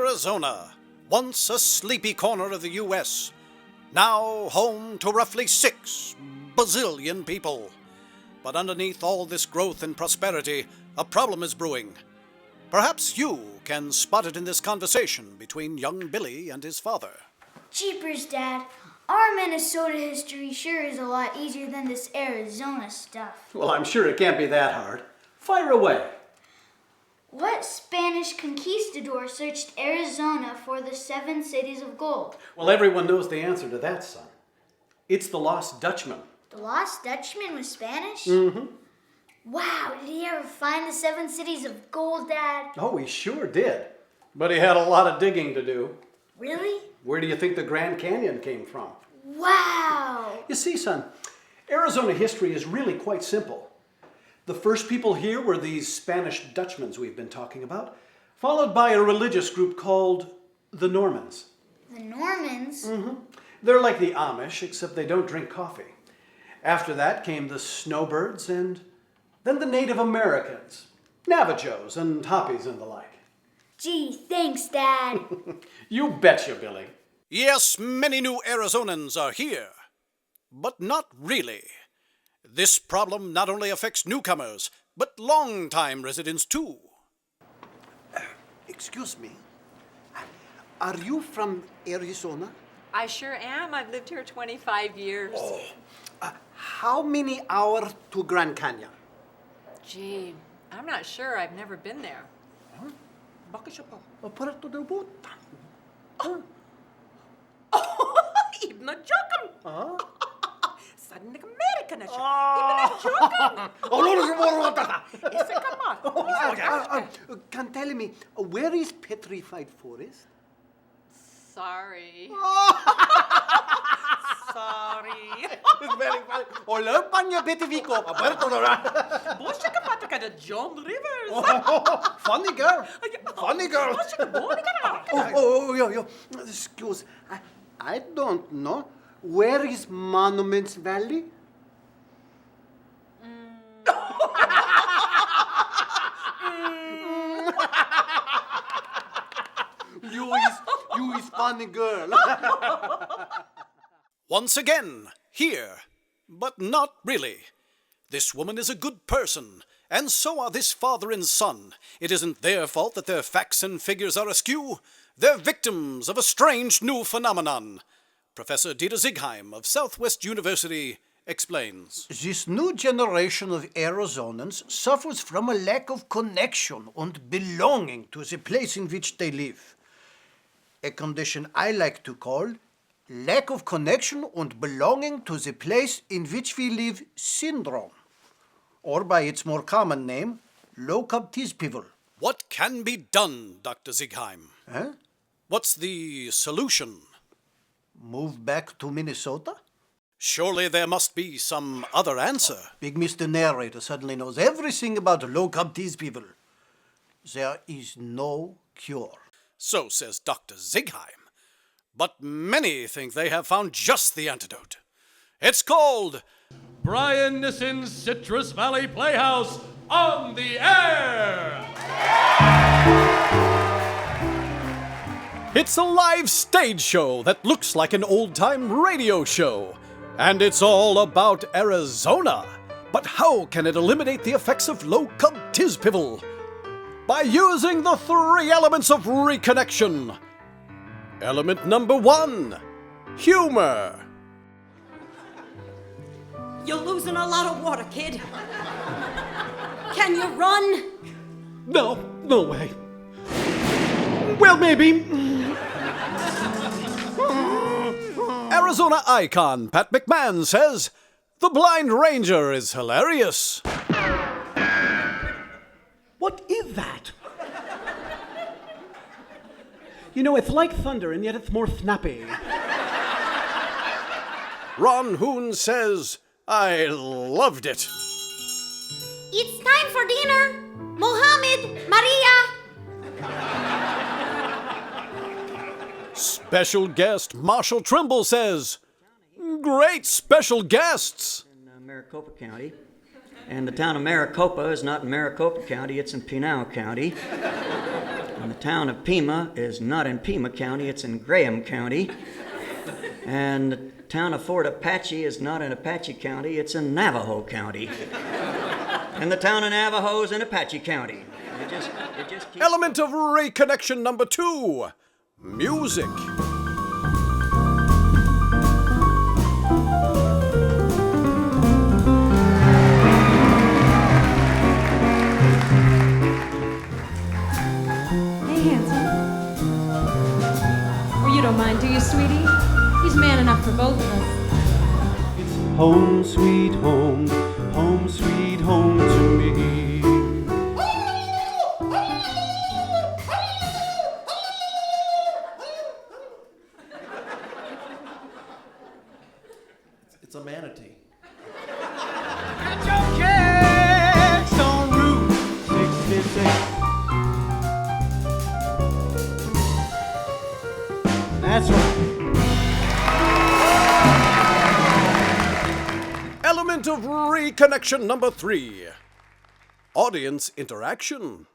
Arizona, once a sleepy corner of the U.S., now home to roughly 6 bazillion people. But underneath all this growth and prosperity, a problem is brewing. Perhaps you can spot it in this conversation between young Billy and his father. Jeepers, Dad. Our Minnesota history sure is a lot easier than this Arizona stuff. Well, I'm sure it can't be that hard. Fire away. What Spanish conquistador searched Arizona for the 7 cities of gold? Well, everyone knows the answer to that, son. It's the Lost Dutchman. The Lost Dutchman was Spanish? Mm-hmm. Wow, did he ever find the 7 cities of gold, Dad? Oh, he sure did. But he had a lot of digging to do. Really? Where do you think the Grand Canyon came from? Wow! You see, son, Arizona history is really quite simple. The first people here were these Spanish Dutchmen we've been talking about, followed by a religious group called the Normans. The Normans? Mm-hmm. They're like the Amish, except they don't drink coffee. After that came the Snowbirds, and then the Native Americans, Navajos and Hopis and the like. Gee, thanks, Dad. You betcha, Billy. Yes, many new Arizonans are here, but not really. This problem not only affects newcomers, but long-time residents too. Excuse me. Are you from Arizona? I sure am. I've lived here 25 years. Oh. How many hours to Grand Canyon? Gee, I'm not sure. I've never been there. Bakit siya pa? Puerto del Buta. Ibn Jokum. Sudden American na siya. Ibn Jokum. Can tell me, where is Petrified Forest? Sorry. Sorry. It's very funny. Hola, panya Betivico. Puerto del Busha ka pata ka na John Rivers. Funny girl. Funny girl. Yo. Excuse. I don't know. Where is Monuments Valley? You is funny girl. Once again, here, but not really. This woman is a good person, and so are this father and son. It isn't their fault that their facts and figures are askew. They're victims of a strange new phenomenon. Professor Dieter Zigheim of Southwest University explains. This new generation of Arizonans suffers from a lack of connection and belonging to the place in which they live. A condition I like to call lack of connection and belonging to the place in which we live syndrome, or by its more common name, low people. What can be done, Dr. Zigheim? Huh? What's the solution? Move back to Minnesota? Surely there must be some other answer. Big Mr. Narrator suddenly knows everything about low people. There is no cure. So says Dr. Zigheim. But many think they have found just the antidote. It's called Brian Nissen's Citrus Valley Playhouse on the air! It's a live stage show that looks like an old-time radio show. And it's all about Arizona. But how can it eliminate the effects of low-cub tizpivel? By using the 3 elements of reconnection. Element number 1, humor. You're losing a lot of water, kid. Can you run? No way. Well, maybe. Arizona icon Pat McMahon says, "The Blind Ranger is hilarious." What is that? You know, it's like thunder, and yet it's more snappy. Ron Hoon says, "I loved it." It's time for dinner. Mohammed, Maria. Special guest Marshall Trimble says, "Great special guests." In Maricopa County. And the town of Maricopa is not in Maricopa County, it's in Pinal County. And the town of Pima is not in Pima County, it's in Graham County. And the town of Fort Apache is not in Apache County, it's in Navajo County. And the town of Navajo is in Apache County. It just keeps... Element of Ray connection number 2. Music. Hey, handsome. Oh, you don't mind, do you, sweetie? He's man enough for both of us. Home sweet home to me. It's a manatee. At your cakes on Route 66. That's right. Element of reconnection number 3. Audience interaction.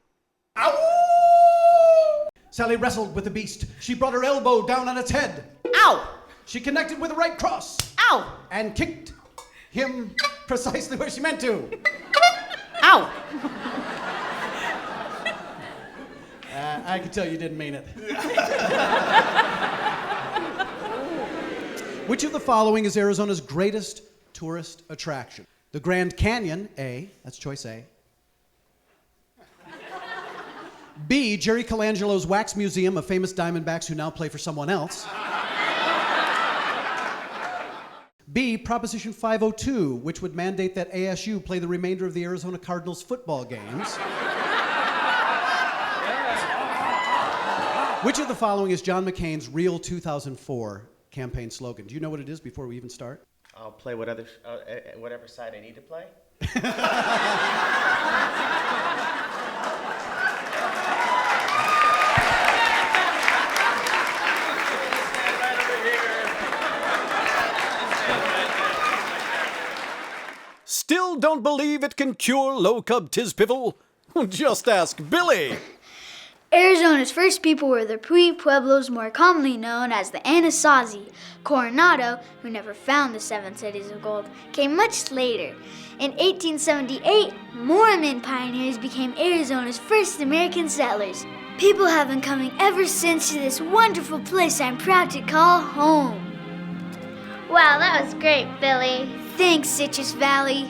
Sally wrestled with the beast. She brought her elbow down on its head. Ow! She connected with the right cross. Ow! And kicked him precisely where she meant to. Ow! I could tell you didn't mean it. Which of the following is Arizona's greatest tourist attraction? The Grand Canyon, A. That's choice A. B. Jerry Colangelo's Wax Museum of famous Diamondbacks who now play for someone else. B. Proposition 502, which would mandate that ASU play the remainder of the Arizona Cardinals football games. Which of the following is John McCain's Real 2004 campaign slogan? Do you know what it is before we even start? I'll play whatever side I need to play. Still don't believe it can cure low cub Tizpivel? Just ask Billy. Arizona's first people were the Pueblos, more commonly known as the Anasazi. Coronado, who never found the 7 cities of gold, came much later. In 1878, Mormon pioneers became Arizona's first American settlers. People have been coming ever since to this wonderful place I'm proud to call home. Wow, that was great, Billy. Thanks, Citrus Valley.